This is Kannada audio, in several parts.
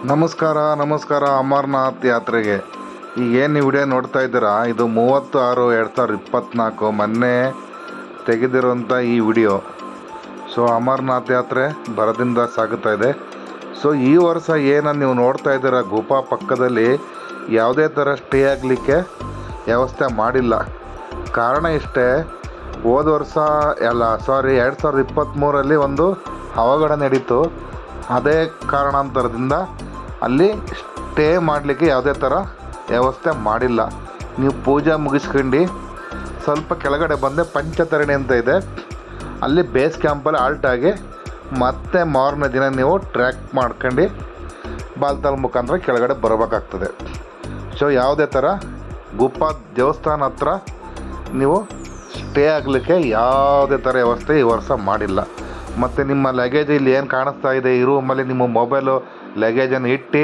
ನಮಸ್ಕಾರ ಅಮರನಾಥ್ ಯಾತ್ರೆಗೆ ಈಗೇನು ವಿಡಿಯೋ ನೋಡ್ತಾ ಇದ್ದೀರಾ, ಇದು 30/6/2024 ಮೊನ್ನೆ ತೆಗೆದಿರುವಂಥ ಈ ವಿಡಿಯೋ. ಸೊ ಅಮರನಾಥ್ ಯಾತ್ರೆ ಭರದಿಂದ ಸಾಗುತ್ತಾ ಇದೆ. ಸೊ ಈ ವರ್ಷ ಏನು ನೀವು ನೋಡ್ತಾ ಇದ್ದೀರಾ, ಗುಫಾ ಪಕ್ಕದಲ್ಲಿ ಯಾವುದೇ ಥರ ಸ್ಟೇ ಆಗಲಿಕ್ಕೆ ವ್ಯವಸ್ಥೆ ಮಾಡಿಲ್ಲ. ಕಾರಣ ಇಷ್ಟೇ, ಹೋದ ವರ್ಷ 2023 ಒಂದು ಅವಘಡ ನಡೀತು. ಅದೇ ಕಾರಣಾಂತರದಿಂದ ಅಲ್ಲಿ ಸ್ಟೇ ಮಾಡಲಿಕ್ಕೆ ಯಾವುದೇ ಥರ ವ್ಯವಸ್ಥೆ ಮಾಡಿಲ್ಲ. ನೀವು ಪೂಜೆ ಮುಗಿಸ್ಕೊಂಡು ಸ್ವಲ್ಪ ಕೆಳಗಡೆ ಬಂದೆ, ಪಂಚತರಣಿ ಅಂತ ಇದೆ, ಅಲ್ಲಿ ಬೇಸ್ ಕ್ಯಾಂಪಲ್ಲಿ ಆಲ್ಟ್ ಆಗಿ ಮತ್ತೆ ಮಾರನೇ ದಿನ ನೀವು ಟ್ರ್ಯಾಕ್ ಮಾಡ್ಕೊಂಡು ಬಾಲ್ತಾಲ್ ಮುಖಾಂತರ ಕೆಳಗಡೆ ಬರಬೇಕಾಗ್ತದೆ. ಸೊ ಯಾವುದೇ ಥರ ಗುಫಾ ದೇವಸ್ಥಾನ ಹತ್ರ ನೀವು ಸ್ಟೇ ಆಗಲಿಕ್ಕೆ ಯಾವುದೇ ಥರ ವ್ಯವಸ್ಥೆ ಈ ವರ್ಷ ಮಾಡಿಲ್ಲ. ಮತ್ತು ನಿಮ್ಮ ಲಗೇಜ್ ಇಲ್ಲಿ ಏನು ಕಾಣಿಸ್ತಾ ಇದೆ ಈ ರೂಮಲ್ಲಿ ನಿಮ್ಮ ಮೊಬೈಲು ಲಗೇಜನ್ನು ಇಟ್ಟು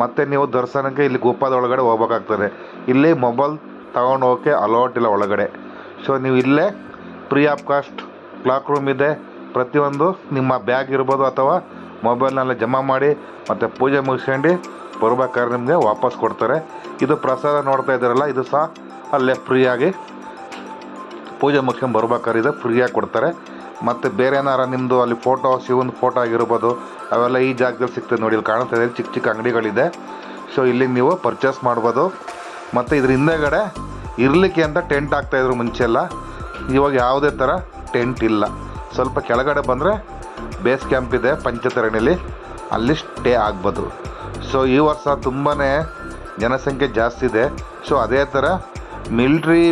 ಮತ್ತೆ ನೀವು ದರ್ಶನಕ್ಕೆ ಇಲ್ಲಿ ಗುಫಾದೊಳಗಡೆ ಹೋಗ್ಬೇಕಾಗ್ತದೆ. ಇಲ್ಲಿ ಮೊಬೈಲ್ ತಗೊಂಡು ಹೋಗೋಕ್ಕೆ ಅಲೌಟ್ ಇಲ್ಲ ಒಳಗಡೆ. ಸೊ ನೀವು ಇಲ್ಲೇ free of cost clock room ಇದೆ, ಪ್ರತಿಯೊಂದು ನಿಮ್ಮ ಬ್ಯಾಗ್ ಇರ್ಬೋದು ಅಥವಾ ಮೊಬೈಲ್ನೆಲ್ಲ ಜಮಾ ಮಾಡಿ ಮತ್ತು ಪೂಜೆ ಮುಗಿಸ್ಕೊಂಡು ಬರ್ಬೇಕಾದ್ರೆ ನಿಮಗೆ ವಾಪಸ್ ಕೊಡ್ತಾರೆ. ಇದು ಪ್ರಸಾದ ನೋಡ್ತಾ ಇದ್ದೀರಲ್ಲ, ಇದು ಸಹ ಅಲ್ಲೇ ಫ್ರೀಯಾಗಿ ಪೂಜೆ ಮುಗಿಸ್ಕೊಂಡು ಬರ್ಬೇಕಾದ್ರೆ ಇದು ಫ್ರೀಯಾಗಿ ಕೊಡ್ತಾರೆ. ಮತ್ತು ಬೇರೆ ಏನಾರ ನಿಮ್ಮದು ಅಲ್ಲಿ ಫೋಟೋ, ಶಿವನ ಫೋಟೋ ಆಗಿರ್ಬೋದು, ಅವೆಲ್ಲ ಈ ಜಾಗದಲ್ಲಿ ಸಿಗ್ತದೆ ನೋಡಿ. ಇಲ್ಲಿ ಕಾಣ್ತಾ ಇದೆ ಚಿಕ್ಕ ಚಿಕ್ಕ ಅಂಗಡಿಗಳಿದೆ. ಸೊ ಇಲ್ಲಿ ನೀವು ಪರ್ಚೇಸ್ ಮಾಡ್ಬೋದು. ಮತ್ತು ಇದ್ರ ಹಿಂದೆಗಡೆ ಇರಲಿಕ್ಕೆ ಅಂತ ಟೆಂಟ್ ಹಾಕ್ತಾಯಿದ್ರು ಮುಂಚೆಲ್ಲ, ಇವಾಗ ಯಾವುದೇ ಥರ ಟೆಂಟ್ ಇಲ್ಲ. ಸ್ವಲ್ಪ ಕೆಳಗಡೆ ಬಂದರೆ ಬೇಸ್ ಕ್ಯಾಂಪ್ ಇದೆ ಪಂಚತರಣಿಲಿ, ಅಲ್ಲಿ ಸ್ಟೇ ಆಗ್ಬೋದು. ಸೊ ಈ ವರ್ಷ ತುಂಬಾ ಜನಸಂಖ್ಯೆ ಜಾಸ್ತಿ ಇದೆ. ಸೊ ಅದೇ ಥರ ಮಿಲ್ಟ್ರಿ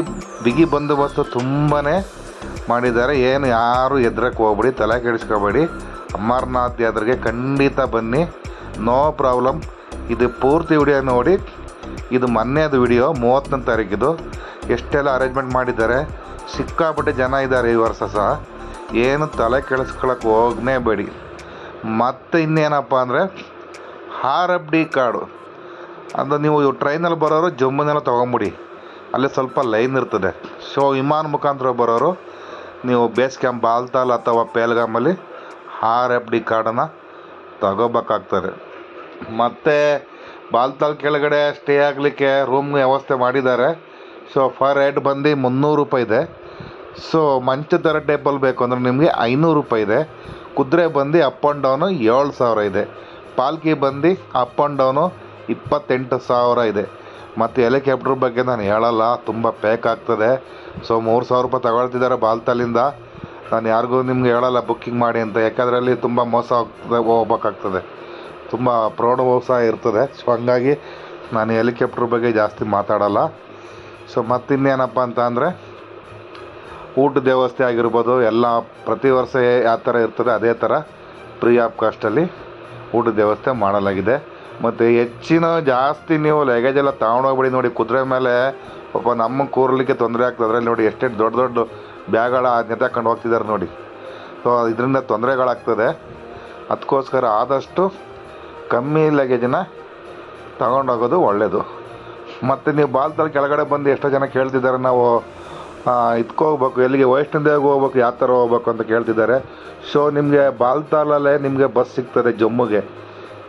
ಬಿಗಿ ಬಂದೋಬಸ್ತು ತುಂಬಾ ಮಾಡಿದ್ದಾರೆ. ಏನು ಯಾರು ಹೆದ್ರಕ್ಕೆ ಹೋಗ್ಬೇಡಿ, ತಲೆ ಕೆಡಿಸ್ಕೋಬೇಡಿ. ಅಮರನಾಥ್ ಯಾತ್ರೆಗೆ ಖಂಡಿತ ಬನ್ನಿ, ನೋ ಪ್ರಾಬ್ಲಮ್. ಇದು ಪೂರ್ತಿ ವಿಡಿಯೋ ನೋಡಿ. ಇದು ಮೊನ್ನೆದು ವಿಡಿಯೋ, 30ನೇ ತಾರೀಕಿದು. ಎಷ್ಟೆಲ್ಲ ಅರೇಂಜ್ಮೆಂಟ್ ಮಾಡಿದ್ದಾರೆ, ಸಿಕ್ಕಾಪಟ್ಟೆ ಜನ ಇದ್ದಾರೆ ಈ ವರ್ಷ ಸಹ. ಏನು ತಲೆ ಕೆಡಿಸ್ಕೊಳಕ್ಕೆ ಹೋಗಲೇಬೇಡಿ. ಮತ್ತು ಇನ್ನೇನಪ್ಪ ಅಂದರೆ RFD ಕಾರ್ಡು, ಅದು ನೀವು ಟ್ರೈನಲ್ಲಿ ಬರೋರು ಜಮ್ಮುನೆಲ್ಲ ತೊಗೊಂಬಿಡಿ, ಅಲ್ಲಿ ಸ್ವಲ್ಪ ಲೈನ್ ಇರ್ತದೆ. ಸೊ ವಿಮಾನ ಮುಖಾಂತರ ಬರೋರು ನೀವು ಬೇಸ್ ಕ್ಯಾಂಪ್ ಬಾಲ್ತಾಲ್ ಅಥವಾ ಪೇಲ್ಗಾಮಲ್ಲಿ RFD ಕಾರ್ಡನ್ನು ತಗೋಬೇಕಾಗ್ತದೆ. ಮತ್ತು ಬಾಲ್ತಾಲ್ ಕೆಳಗಡೆ ಸ್ಟೇ ಆಗಲಿಕ್ಕೆ ರೂಮ್ ವ್ಯವಸ್ಥೆ ಮಾಡಿದ್ದಾರೆ. ಸೊ ಫರ್ ಹೆಡ್ ಬಂದು 300 ರೂಪಾಯಿ ಇದೆ. ಸೊ ಮಂಚ ಥರ ಟೇಬಲ್ ಬೇಕು ಅಂದರೆ ನಿಮಗೆ 500 ರೂಪಾಯಿ ಇದೆ. ಕುದುರೆ ಬಂದು ಅಪ್ ಆ್ಯಂಡ್ ಡೌನು 7,000 ಇದೆ. ಪಾಲ್ಕಿ ಬಂದು ಅಪ್ ಆ್ಯಂಡ್ ಡೌನು 28,000 ಇದೆ. ಮತ್ತು ಹೆಲಿಕಾಪ್ಟ್ರ್ ಬಗ್ಗೆ ನಾನು ಹೇಳಲ್ಲ, ತುಂಬ ಪ್ಯಾಕ್ ಆಗ್ತದೆ. ಸೊ 3,000 ರೂಪಾಯಿ ತಗೊಳ್ತಿದ್ದಾರೆ ಬಾಲ್ತಾಲಿಂದ. ನಾನು ಯಾರಿಗೂ ನಿಮ್ಗೆ ಹೇಳಲ್ಲ ಬುಕ್ಕಿಂಗ್ ಮಾಡಿ ಅಂತ, ಯಾಕಂದರೆ ಅಲ್ಲಿ ತುಂಬ ಮೋಸ ಹೋಗ್ಬೇಕಾಗ್ತದೆ, ತುಂಬ ಮೋಸ ಇರ್ತದೆ. ಸೊ ಹಂಗಾಗಿ ನಾನು ಹೆಲಿಕಾಪ್ಟ್ರ್ ಬಗ್ಗೆ ಜಾಸ್ತಿ ಮಾತಾಡಲ್ಲ. ಸೊ ಮತ್ತಿನ್ನೇನಪ್ಪ ಅಂತ ಅಂದರೆ ಊಟದ ವ್ಯವಸ್ಥೆ ಆಗಿರ್ಬೋದು, ಎಲ್ಲ ಪ್ರತಿ ವರ್ಷ ಯಾವ ಥರ ಇರ್ತದೆ ಅದೇ ಥರ ಫ್ರೀ ಆಫ್ ಕಾಸ್ಟಲ್ಲಿ ಊಟದ ವ್ಯವಸ್ಥೆ ಮಾಡಲಾಗಿದೆ. ಮತ್ತು ಜಾಸ್ತಿ ನೀವು ಲಗೇಜ್ ಎಲ್ಲ ತಗೊಂಡೋಗ್ಬಿಡಿ. ನೋಡಿ ಕುದುರೆ ಮೇಲೆ ಪಾಪ ನಮಗೆ ಕೂರಲಿಕ್ಕೆ ತೊಂದರೆ ಆಗ್ತದೆ. ಅದರಲ್ಲಿ ನೋಡಿ ಎಷ್ಟೆಷ್ಟು ದೊಡ್ಡ ದೊಡ್ಡ ಬ್ಯಾಗ್ಗಳ ನೆತಾಕೊಂಡು ಹೋಗ್ತಿದ್ದಾರೆ ನೋಡಿ. ಸೊ ಇದರಿಂದ ತೊಂದರೆಗಳಾಗ್ತದೆ. ಅದಕ್ಕೋಸ್ಕರ ಆದಷ್ಟು ಕಮ್ಮಿ ಲಗೇಜನ್ನ ತಗೊಂಡೋಗೋದು ಒಳ್ಳೆಯದು. ಮತ್ತು ನೀವು ಬಾಲ್ತಾಲ್ ಕೆಳಗಡೆ ಬಂದು ಎಷ್ಟೋ ಜನ ಕೇಳ್ತಿದ್ದಾರೆ, ನಾವು ಹೋಗ್ಬೇಕು, ಎಲ್ಲಿಗೆ ವೈಷ್ಣೋದೇವಿಗೆ ಹೋಗ್ಬೇಕು, ಯಾವ ಥರ ಹೋಗ್ಬೇಕು ಅಂತ ಕೇಳ್ತಿದ್ದಾರೆ. ಸೊ ನಿಮಗೆ ಬಾಲ್ತಾಲಲ್ಲೇ ನಿಮಗೆ ಬಸ್ ಸಿಗ್ತದೆ ಜಮ್ಮುಗೆ.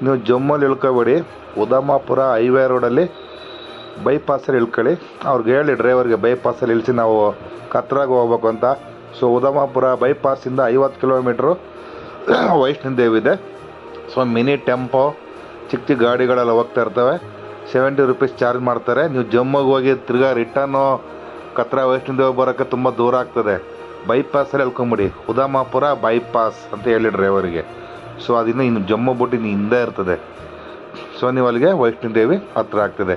ನೀವು ಜಮ್ಮಲ್ಲಿ ಇಳ್ಕೊಬೇಡಿ, ಉದಮಾಪುರ ಹೈವೇ ರೋಡಲ್ಲಿ ಬೈಪಾಸಲ್ಲಿ ಇಳ್ಕೊಳ್ಳಿ. ಅವ್ರಿಗೆ ಹೇಳಿ ಡ್ರೈವರ್ಗೆ ಬೈಪಾಸಲ್ಲಿ ಇಳಿಸಿ ನಾವು ಕತ್ರಾಗೆ ಹೋಗ್ಬೇಕು ಅಂತ. ಸೊ ಉದಮಾಪುರ ಬೈಪಾಸಿಂದ 50 ಕಿಲೋಮೀಟ್ರು ವೈಷ್ಣೋದೇವಿ ಇದೆ. ಸೊ ಮಿನಿ ಟೆಂಪೋ ಚಿಕ್ಕ ಚಿಕ್ಕ ಗಾಡಿಗಳೆಲ್ಲ ಹೋಗ್ತಾ ಇರ್ತವೆ. 70 ರೂಪೀಸ್ ಚಾರ್ಜ್ ಮಾಡ್ತಾರೆ. ನೀವು ಜಮ್ಮುಗೆ ಹೋಗಿ ತಿರ್ಗಾ ರಿಟರ್ನು ಕತ್ರಾ ವೈಷ್ಣೋದೇವಿ ಬರೋಕ್ಕೆ ತುಂಬ ದೂರ ಆಗ್ತದೆ. ಬೈಪಾಸಲ್ಲಿ ಇಳ್ಕೊಂಬಿಡಿ, ಉದಮಾಪುರ ಬೈಪಾಸ್ ಅಂತ ಹೇಳಿ ಡ್ರೈವರಿಗೆ. ಸೊ ಇನ್ನು ಜಮ್ಮು ಬಿಟ್ಟು ಇನ್ನು ಹಿಂದೆ ಇರ್ತದೆ. ಸೊ ನೀವು ಅಲ್ಲಿಗೆ ವೈಷ್ಣೋದೇವಿ ಹತ್ರ ಆಗ್ತದೆ.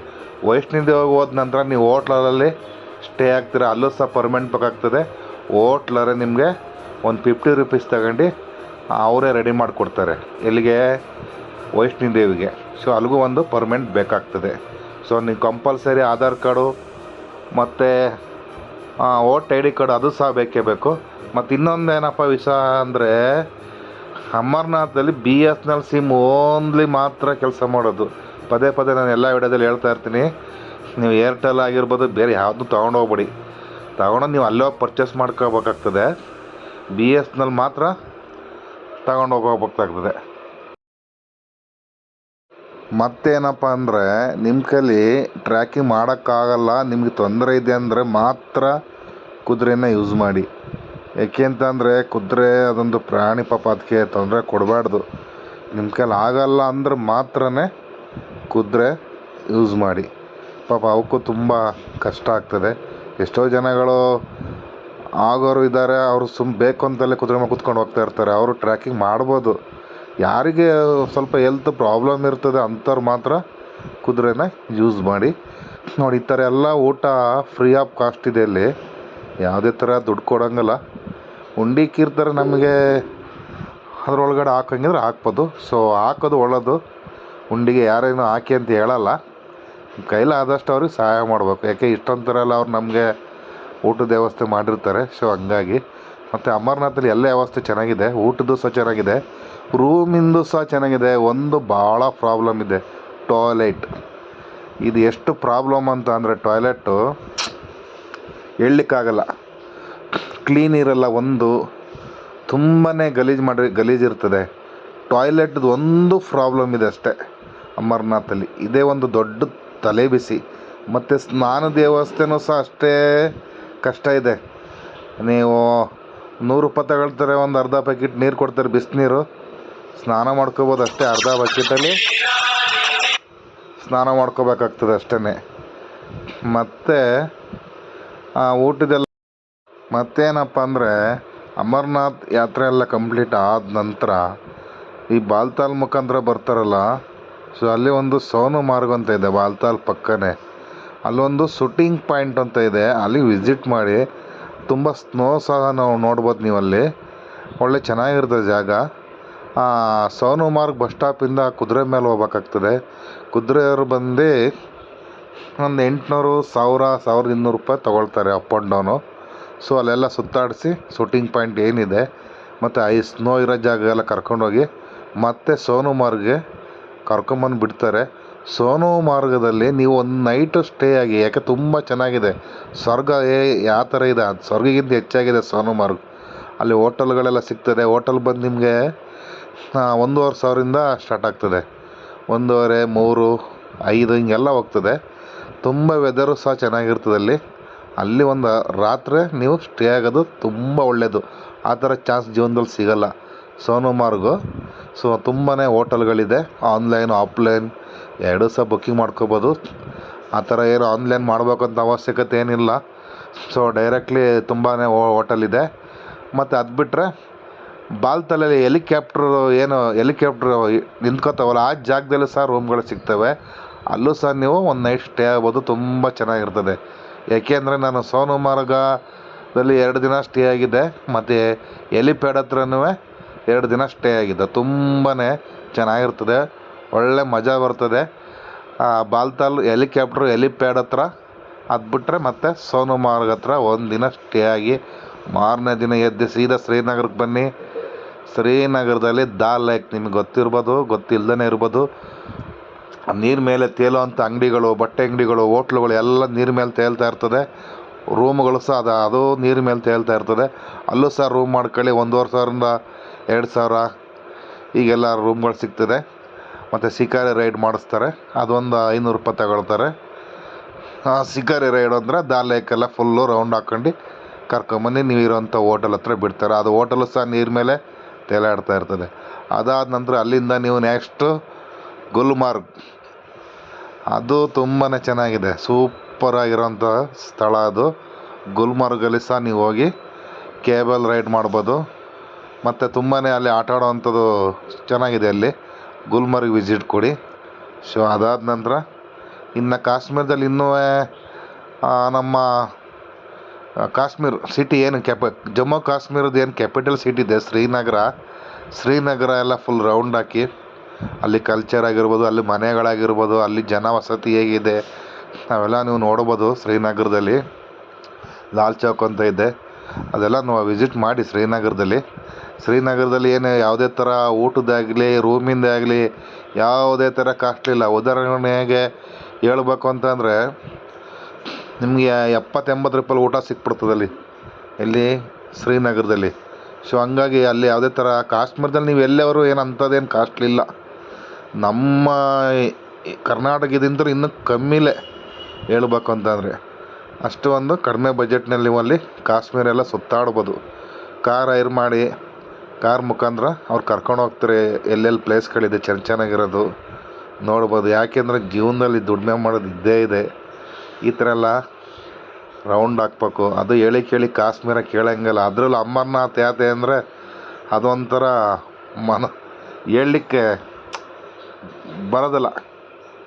ವೈಷ್ಣೋದೇವಿಗೆ ಹೋದ ನಂತರ ನೀವು ಹೋಟ್ಲಲ್ಲಿ ಸ್ಟೇ ಆಗ್ತೀರ, ಅಲ್ಲೂ ಸಹ ಪರ್ಮನೆಂಟ್ ಬೇಕಾಗ್ತದೆ. ಹೋಟ್ಲರೇ ನಿಮಗೆ ಒಂದು 50 ರೂಪೀಸ್ ತಗೊಂಡು ಅವರೇ ರೆಡಿ ಮಾಡಿಕೊಡ್ತಾರೆ ಎಲ್ಲಿಗೆ, ವೈಷ್ಣೋದೇವಿಗೆ. ಸೊ ಅಲ್ಲಿಗೂ ಒಂದು ಪರ್ಮನೆಂಟ್ ಬೇಕಾಗ್ತದೆ. ಸೊ ನೀವು ಕಂಪಲ್ಸರಿ ಆಧಾರ್ ಕಾರ್ಡು ಮತ್ತು ವೋಟ್ ID ಕಾರ್ಡು ಅದು ಸಹ ಬೇಕೇ ಬೇಕು. ಮತ್ತು ಇನ್ನೊಂದು ಏನಪ್ಪ ವಿಷಯ ಅಂದರೆ, ಅಮರನಾಥದಲ್ಲಿ BSNL ಸಿಮ್ ಓನ್ಲಿ ಮಾತ್ರ ಕೆಲಸ ಮಾಡೋದು. ಪದೇ ನಾನು ಎಲ್ಲ ವಿಡಿಯೋದಲ್ಲಿ ಹೇಳ್ತಾ ಇರ್ತೀನಿ. ನೀವು ಏರ್ಟೆಲ್ ಆಗಿರ್ಬೋದು, ಬೇರೆ ಯಾವುದು ತೊಗೊಂಡೋಗ್ಬೇಡಿ. ತಗೊಂಡು ನೀವು ಅಲ್ಲೇ ಪರ್ಚೇಸ್ ಮಾಡ್ಕೋಬೇಕಾಗ್ತದೆ. BSNL ಮಾತ್ರ ತಗೊಂಡು ಹೋಗ್ಬೇಕಾಗ್ತದೆ. ಮತ್ತೇನಪ್ಪ ಅಂದರೆ ನಿಮ್ಮ ಕೈಲಿ ಟ್ರ್ಯಾಕಿಂಗ್ ಮಾಡೋಕ್ಕಾಗಲ್ಲ, ನಿಮಗೆ ತೊಂದರೆ ಇದೆ ಅಂದರೆ ಮಾತ್ರ ಕುದುರೆನ ಯೂಸ್ ಮಾಡಿ. ಏಕೆ ಅಂತಂದರೆ ಕುದುರೆ ಅದೊಂದು ಪ್ರಾಣಿ, ಪಾಪ ಅದಕ್ಕೆ ತೊಂದರೆ ಕೊಡಬಾರ್ದು. ನಿಮ್ಮ ಕೈಲಿ ಆಗಲ್ಲ ಅಂದ್ರೆ ಮಾತ್ರ ಕುದುರೆ ಯೂಸ್ ಮಾಡಿ. ಪಾಪ ಅವಕ್ಕೂ ತುಂಬ ಕಷ್ಟ ಆಗ್ತದೆ. ಎಷ್ಟೋ ಜನಗಳು ಆಗೋರು ಇದ್ದಾರೆ, ಅವರು ಬೇಕು ಅಂತಲೇ ಕುದುರೆ ಮೇಲೆ ಕುತ್ಕೊಂಡು ಹೋಗ್ತಾ ಇರ್ತಾರೆ. ಅವರು ಟ್ರ್ಯಾಕಿಂಗ್ ಮಾಡ್ಬೋದು. ಯಾರಿಗೆ ಸ್ವಲ್ಪ ಹೆಲ್ತ್ ಪ್ರಾಬ್ಲಮ್ ಇರ್ತದೆ ಅಂಥವ್ರು ಮಾತ್ರ ಕುದುರೆನ ಯೂಸ್ ಮಾಡಿ. ನೋಡಿ, ಈ ಥರ ಎಲ್ಲ ಊಟ ಫ್ರೀ ಆಫ್ ಕಾಸ್ಟ್ ಇದೆ ಇಲ್ಲಿ, ಯಾವುದೇ ಥರ ದುಡ್ಡು ಕೊಡೋಂಗಲ್ಲ. ಉಂಡಿಕ್ಕಿರ್ತಾರೆ, ನಮಗೆ ಅದರೊಳಗಡೆ ಹಾಕಂಗಿದ್ರೆ ಹಾಕ್ಬೋದು. ಸೊ ಹಾಕೋದು ಒಳ್ಳೆಯದು. ಉಂಡಿಗೆ ಯಾರೇನು ಹಾಕಿ ಅಂತ ಹೇಳಲ್ಲ, ಕೈಲಾದಷ್ಟು ಅವ್ರಿಗೆ ಸಹಾಯ ಮಾಡಬೇಕು. ಯಾಕೆ ಇಷ್ಟೊಂದು ಥರ ಎಲ್ಲ ಅವ್ರು ನಮಗೆ ಊಟದ ವ್ಯವಸ್ಥೆ ಮಾಡಿರ್ತಾರೆ. ಸೊ ಹಂಗಾಗಿ ಮತ್ತು ಅಮರ್ನಾಥಲ್ಲಿ ಎಲ್ಲ ವ್ಯವಸ್ಥೆ ಚೆನ್ನಾಗಿದೆ, ಊಟದ್ದು ಸಹ ಚೆನ್ನಾಗಿದೆ, ರೂಮಿಂದು ಸಹ ಚೆನ್ನಾಗಿದೆ. ಒಂದು ಭಾಳ ಪ್ರಾಬ್ಲಮ್ ಇದೆ, ಟಾಯ್ಲೆಟ್. ಇದು ಎಷ್ಟು ಪ್ರಾಬ್ಲಮ್ ಅಂತ ಅಂದರೆ ಟಾಯ್ಲೆಟು ಹೇಳಲಿಕ್ಕಾಗಲ್ಲ, ಕ್ಲೀನ್ ಇರಲ್ಲ. ಒಂದು ತುಂಬಾ ಗಲೀಜಿರ್ತದೆ. ಟಾಯ್ಲೆಟ್ದು ಒಂದು ಪ್ರಾಬ್ಲಮ್ ಇದೆ ಅಷ್ಟೇ ಅಮರ್ನಾಥಲ್ಲಿ. ಇದೇ ಒಂದು ದೊಡ್ಡ ತಲೆ ಬಿಸಿ. ಮತ್ತು ಸ್ನಾನದ ವ್ಯವಸ್ಥೆನೂ ಸಹ ಅಷ್ಟೇ ಕಷ್ಟ ಇದೆ. ನೀವು 100 ರೂಪಾಯಿ ತಗೊಳ್ತಾರೆ, ಒಂದು ಅರ್ಧ ಪ್ಯಾಕೆಟ್ ನೀರು ಕೊಡ್ತಾರೆ, ಬಿಸಿನೀರು. ಸ್ನಾನ ಮಾಡ್ಕೋಬೋದು ಅಷ್ಟೇ, ಅರ್ಧ ಬಕೆಟಲ್ಲಿ ಸ್ನಾನ ಮಾಡ್ಕೋಬೇಕಾಗ್ತದೆ ಅಷ್ಟೇ. ಮತ್ತು ಊಟದೆಲ್ಲ ಮತ್ತೇನಪ್ಪ ಅಂದರೆ ಅಮರ್ನಾಥ್ ಯಾತ್ರೆ ಎಲ್ಲ ಕಂಪ್ಲೀಟ್ ಆದ ನಂತರ ಈ ಬಾಲ್ತಾಲ್ ಮುಖಾಂತರ ಬರ್ತಾರಲ್ಲ. ಸೊ ಅಲ್ಲಿ ಒಂದು ಸೋನುಮಾರ್ಗ್ ಅಂತ ಇದೆ ಬಾಲ್ತಾಲ್ ಪಕ್ಕನೇ. ಅಲ್ಲೊಂದು ಶೂಟಿಂಗ್ ಪಾಯಿಂಟ್ ಅಂತ ಇದೆ, ಅಲ್ಲಿ ವಿಸಿಟ್ ಮಾಡಿ. ತುಂಬ ಸ್ನೋ ಸಹ ನಾವು ನೋಡ್ಬೋದು ನೀವು ಅಲ್ಲಿ. ಒಳ್ಳೆ ಚೆನ್ನಾಗಿರ್ತದೆ ಜಾಗ. ಸೋನುಮಾರ್ಗ್ ಬಸ್ ಸ್ಟಾಪಿಂದ ಕುದುರೆ ಮೇಲೆ ಹೋಗ್ಬೇಕಾಗ್ತದೆ. ಕುದುರೆಯವರು ಬಂದು ಒಂದು 800, 1000, 1200 ರೂಪಾಯಿ ತೊಗೊಳ್ತಾರೆ ಅಪ್ ಆ್ಯಂಡ್ ಡೌನು. ಸೊ ಅಲ್ಲೆಲ್ಲ ಸುತ್ತಾಡಿಸಿ ಶೂಟಿಂಗ್ ಪಾಯಿಂಟ್ ಏನಿದೆ ಮತ್ತು ಸ್ನೋ ಇರೋ ಜಾಗ ಎಲ್ಲ ಕರ್ಕೊಂಡೋಗಿ ಮತ್ತೆ ಸೋನುಮಾರ್ಗ್ಗೆ ಕರ್ಕೊಂಬಂದು ಬಿಡ್ತಾರೆ. ಸೋನುಮಾರ್ಗದಲ್ಲಿ ನೀವು ಒಂದು ನೈಟು ಸ್ಟೇ ಆಗಿ, ಯಾಕೆ ತುಂಬ ಚೆನ್ನಾಗಿದೆ. ಸ್ವರ್ಗ ಯಾವ ಥರ ಇದೆ, ಅದು ಸ್ವರ್ಗಕ್ಕಿಂತ ಹೆಚ್ಚಾಗಿದೆ ಸೋನುಮಾರ್ಗ್. ಅಲ್ಲಿ ಹೋಟೆಲ್ಗಳೆಲ್ಲ ಸಿಗ್ತದೆ. ಹೋಟೆಲ್ ಬಂದು ನಿಮಗೆ 1500 ಸ್ಟಾರ್ಟ್ ಆಗ್ತದೆ. 1,500, 3, 5 ಹಿಂಗೆಲ್ಲ ಹೋಗ್ತದೆ. ತುಂಬ ವೆದರು ಸಹ ಚೆನ್ನಾಗಿರ್ತದೆ ಅಲ್ಲಿ. ಅಲ್ಲಿ ಒಂದು ರಾತ್ರಿ ನೀವು ಸ್ಟೇ ಆಗೋದು ತುಂಬ ಒಳ್ಳೆಯದು. ಆ ಥರ ಚಾನ್ಸ್ ಜೀವನದಲ್ಲಿ ಸಿಗೋಲ್ಲ ಸೋನುಮಾರ್ಗು. ಸೊ ತುಂಬಾ ಹೋಟೆಲ್ಗಳಿದೆ, ಆನ್ಲೈನ್ ಆಫ್ಲೈನ್ ಎರಡೂ ಸಹ ಬುಕ್ಕಿಂಗ್ ಮಾಡ್ಕೋಬೋದು. ಆ ಥರ ಏನು ಆನ್ಲೈನ್ ಮಾಡಬೇಕಂತ ಅವಶ್ಯಕತೆ ಏನಿಲ್ಲ. ಸೊ ಡೈರೆಕ್ಟ್ಲಿ ತುಂಬಾ ಹೋಟೆಲ್ ಇದೆ. ಮತ್ತು ಅದು ಬಿಟ್ಟರೆ ಬಾಲ್ತಾಲಲ್ಲಿ ಹೆಲಿಕಾಪ್ಟ್ರು ನಿಂತ್ಕೋತಾವಲ್ಲ, ಆ ಜಾಗದಲ್ಲೂ ಸಹ ರೂಮ್ಗಳು ಸಿಗ್ತವೆ. ಅಲ್ಲೂ ಸಹ ನೀವು ಒಂದು ನೈಟ್ ಸ್ಟೇ ಆಗ್ಬೋದು, ತುಂಬ ಚೆನ್ನಾಗಿರ್ತದೆ. ಏಕೆಂದರೆ ನಾನು ಸೋನುಮಾರ್ಗದಲ್ಲಿ 2 ದಿನ ಸ್ಟೇ ಆಗಿದೆ, ಮತ್ತು ಹೆಲಿಪ್ಯಾಡ್ ಹತ್ರನೂ 2 ದಿನ ಸ್ಟೇ ಆಗಿದೆ. ತುಂಬಾ ಚೆನ್ನಾಗಿರ್ತದೆ, ಒಳ್ಳೆ ಮಜಾ ಬರ್ತದೆ. ಬಾಲ್ತಾಲ್ ಹೆಲಿಪ್ಯಾಡ್ ಹತ್ರ, ಅದು ಬಿಟ್ಟರೆ ಮತ್ತು ಸೋನುಮಾರ್ಗ್ ಹತ್ರ 1 ದಿನ ಸ್ಟೇ ಆಗಿ ಮಾರನೇ ದಿನ ಎದ್ದು ಸೀದಾ ಶ್ರೀನಗರಕ್ಕೆ ಬನ್ನಿ. ಶ್ರೀನಗರದಲ್ಲಿ ದಾಲ್ ಲೇಕ್ ನಿಮಗೆ ಗೊತ್ತಿರ್ಬೋದು, ಗೊತ್ತಿಲ್ಲದೇ ಇರ್ಬೋದು. ನೀರು ಮೇಲೆ ತೇಲುವಂಥ ಅಂಗಡಿಗಳು, ಬಟ್ಟೆ ಅಂಗಡಿಗಳು, ಹೋಟ್ಲುಗಳು ಎಲ್ಲ ನೀರು ಮೇಲೆ ತೇಲ್ತಾ ಇರ್ತದೆ. ರೂಮ್ಗಳು ಸಹ ಅದು ನೀರು ಮೇಲೆ ತೇಲ್ತಾ ಇರ್ತದೆ. ಅಲ್ಲೂ ಸಹ ರೂಮ್ ಮಾಡ್ಕೊಳ್ಳಿ. 1500 2000 ಹೀಗೆಲ್ಲ ರೂಮ್ಗಳು ಸಿಗ್ತದೆ. ಮತ್ತು ಶಿಕಾರಿ ರೈಡ್ ಮಾಡಿಸ್ತಾರೆ, ಅದೊಂದು 500 ರೂಪಾಯಿ ತಗೊಳ್ತಾರೆ. ಶಿಕಾರಿ ರೈಡ್ ಅಂದರೆ ದಾಲ್ ಲೇಕೆಲ್ಲ ಫುಲ್ಲು ರೌಂಡ್ ಹಾಕ್ಕೊಂಡು ಕರ್ಕೊಂಬಂದು ನೀವು ಇರೋಂಥ ಹೋಟೆಲ್ ಹತ್ರ ಬಿಡ್ತಾರೆ. ಅದು ಹೋಟೆಲು ಸಹ ನೀರು ಮೇಲೆ ತೇಲಾಡ್ತಾ ಇರ್ತದೆ. ಅದಾದ ನಂತರ ಅಲ್ಲಿಂದ ನೀವು ನೆಕ್ಸ್ಟು ಗುಲ್ಮಾರ್ಗ್. ಅದು ತುಂಬಾ ಚೆನ್ನಾಗಿದೆ, ಸೂಪರಾಗಿರೋಂಥ ಸ್ಥಳ ಅದು. ಗುಲ್ಮಾರ್ಗಲ್ಲಿ ಸಹ ನೀವು ಹೋಗಿ ಕೇಬಲ್ ರೈಡ್ ಮಾಡ್ಬೋದು. ಮತ್ತು ತುಂಬಾ ಅಲ್ಲಿ ಆಟ ಆಡೋವಂಥದ್ದು ಚೆನ್ನಾಗಿದೆ ಅಲ್ಲಿ. ಗುಲ್ಮಾರ್ಗ್ ವಿಸಿಟ್ ಕೊಡಿ. ಸೊ ಅದಾದ ನಂತರ ಇನ್ನು ಕಾಶ್ಮೀರದಲ್ಲಿ ಇನ್ನೂ ನಮ್ಮ ಕಾಶ್ಮೀರ್ ಸಿಟಿ ಏನು ಜಮ್ಮು ಕಾಶ್ಮೀರದ ಏನು ಕ್ಯಾಪಿಟಲ್ ಸಿಟಿ ಇದೆ ಶ್ರೀನಗರ ಎಲ್ಲ ಫುಲ್ ರೌಂಡ್ ಹಾಕಿ ಅಲ್ಲಿ ಕಲ್ಚರ್ ಆಗಿರ್ಬೋದು, ಅಲ್ಲಿ ಮನೆಗಳಾಗಿರ್ಬೋದು, ಅಲ್ಲಿ ಜನ ವಸತಿ ಹೇಗಿದೆ ಅವೆಲ್ಲ ನೀವು ನೋಡ್ಬೋದು. ಶ್ರೀನಗರದಲ್ಲಿ ಲಾಲ್ ಚೌಕ್ ಅಂತ ಇದೆ, ಅದೆಲ್ಲ ನಾವು ವಿಸಿಟ್ ಮಾಡಿ. ಶ್ರೀನಗರದಲ್ಲಿ ಏನು ಯಾವುದೇ ಥರ ಊಟದಾಗಲಿ ರೂಮಿಂದೇ ಆಗಲಿ ಯಾವುದೇ ಥರ ಕಾಸ್ಟ್ಲಿ ಇಲ್ಲ. ಉದಾಹರಣೆಗೆ ಹೇಳ್ಬೇಕು ಅಂತಂದರೆ ನಿಮಗೆ 70-80 ರೂಪಾಯಿ ಊಟ ಸಿಕ್ಬಿಡ್ತದಲ್ಲಿ ಇಲ್ಲಿ ಶ್ರೀನಗರದಲ್ಲಿ. ಸೊ ಹಂಗಾಗಿ ಅಲ್ಲಿ ಯಾವುದೇ ಥರ ಕಾಶ್ಮೀರದಲ್ಲಿ ನೀವು ಎಲ್ಲವರು ಏನು ಅಂಥದ್ದೇನು ಕಾಸ್ಟ್ಲಿ ಇಲ್ಲ. ನಮ್ಮ ಕರ್ನಾಟಕದಿಂದ ಇನ್ನೂ ಕಮ್ಮಿಲೇ ಹೇಳ್ಬೇಕು ಅಂತಂದರೆ. ಅಷ್ಟು ಒಂದು ಕಡಿಮೆ ಬಜೆಟ್ನಲ್ಲಿ ನೀವು ಅಲ್ಲಿ ಕಾಶ್ಮೀರ ಎಲ್ಲ ಸುತ್ತಾಡ್ಬೋದು. ಕಾರ್ ಹೈರ್ ಮಾಡಿ ಕಾರ್ ಮುಖಾಂತರ ಅವ್ರು ಕರ್ಕೊಂಡು ಹೋಗ್ತಾರೆ. ಎಲ್ಲೆಲ್ಲಿ ಪ್ಲೇಸ್ಗಳಿದೆ ಚೆನ್ನಾಗಿರೋದು ನೋಡ್ಬೋದು. ಯಾಕೆಂದರೆ ಜೀವನದಲ್ಲಿ ದುಡಿಮೆ ಮಾಡೋದು ಇದ್ದೇ ಇದೆ. ಈ ಥರ ಎಲ್ಲ ರೌಂಡ್ ಹಾಕ್ಬೇಕು. ಅದು ಹೇಳಿ ಕೇಳಿ ಕಾಶ್ಮೀರ ಕೇಳೋಂಗಿಲ್ಲ. ಅದರಲ್ಲೂ ಅಮರ್ನಾಥ್ ಯಾತ್ರೆ ಅಂದರೆ ಅದೊಂಥರ ಹೇಳಲಿಕ್ಕೆ ಬರೋದಿಲ್ಲ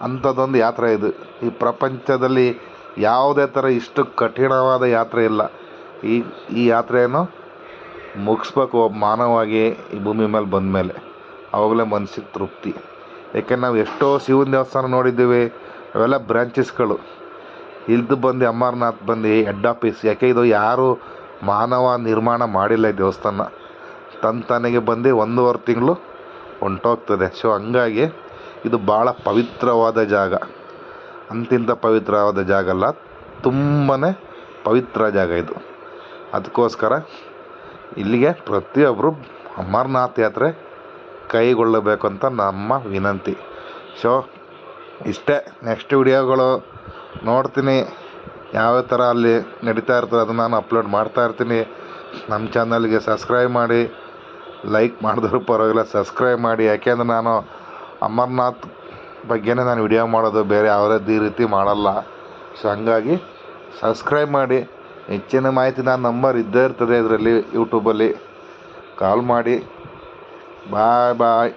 ಅಂಥದ್ದೊಂದು ಯಾತ್ರೆ ಇದು. ಈ ಪ್ರಪಂಚದಲ್ಲಿ ಯಾವುದೇ ಥರ ಇಷ್ಟು ಕಠಿಣವಾದ ಯಾತ್ರೆ ಇಲ್ಲ. ಈ ಯಾತ್ರೆಯನ್ನು ಮುಗಿಸ್ಬೇಕು ಒಬ್ಬ ಮಾನವವಾಗಿ ಈ ಭೂಮಿ ಮೇಲೆ ಬಂದಮೇಲೆ. ಆವಾಗಲೇ ಮನಸ್ಸಿಗೆ ತೃಪ್ತಿ. ಯಾಕೆಂದ್ರೆ ನಾವು ಎಷ್ಟೋ ಶಿವನ ದೇವಸ್ಥಾನ ನೋಡಿದ್ದೀವಿ, ಅವೆಲ್ಲ ಬ್ರಾಂಚಸ್ಗಳು. ಇಲ್ದು ಬಂದು ಅಮರ್ನಾಥ್ ಬಂದು ಹೆಡ್ ಆಫೀಸ್. ಯಾಕೆ ಇದು ಯಾರು ಮಾನವ ನಿರ್ಮಾಣ ಮಾಡಿಲ್ಲ ಈ ದೇವಸ್ಥಾನ. ತನಗೆ ಬಂದು 1.5 ತಿಂಗಳು ಹೊಂಟೋಗ್ತದೆ. ಸೊ ಹಂಗಾಗಿ ಇದು ಭಾಳ ಪವಿತ್ರವಾದ ಜಾಗ. ಅಂತಿಂಥ ಪವಿತ್ರವಾದ ಜಾಗ ಅಲ್ಲ, ತುಂಬಾ ಪವಿತ್ರ ಜಾಗ ಇದು. ಅದಕ್ಕೋಸ್ಕರ ಇಲ್ಲಿಗೆ ಪ್ರತಿಯೊಬ್ಬರು ಅಮರನಾಥ್ ಯಾತ್ರೆ ಕೈಗೊಳ್ಳಬೇಕು ಅಂತ ನಮ್ಮ ವಿನಂತಿ. ಸೊ ಇಷ್ಟೇ. ನೆಕ್ಸ್ಟ್ ವಿಡಿಯೋಗಳು ನೋಡ್ತೀನಿ, ಯಾವ ಥರ ಅಲ್ಲಿ ನಡೀತಾ ಇರ್ತದೆ ಅದನ್ನು ನಾನು ಅಪ್ಲೋಡ್ ಮಾಡ್ತಾ ಇರ್ತೀನಿ. ನಮ್ಮ ಚಾನಲ್ಗೆ ಸಬ್ಸ್ಕ್ರೈಬ್ ಮಾಡಿ, ಲೈಕ್ ಮಾಡಿದ್ರು ಪರವಾಗಿಲ್ಲ ಸಬ್ಸ್ಕ್ರೈಬ್ ಮಾಡಿ. ಯಾಕೆಂದರೆ ನಾನು ಅಮರ್ನಾಥ್ ಬಗ್ಗೆನೇ ನಾನು ವಿಡಿಯೋ ಮಾಡೋದು, ಬೇರೆ ಯಾವುದೇ ರೀತಿ ಮಾಡಲ್ಲ. ಸೊ ಹಂಗಾಗಿ ಸಬ್ಸ್ಕ್ರೈಬ್ ಮಾಡಿ. ಹೆಚ್ಚಿನ ಮಾಹಿತಿ ನನ್ನ ನಂಬರ್ ಇದ್ದೇ ಇರ್ತದೆ ಇದರಲ್ಲಿ ಯೂಟ್ಯೂಬಲ್ಲಿ. ಕಾಲ್ ಮಾಡಿ. ಬಾಯ್ ಬಾಯ್.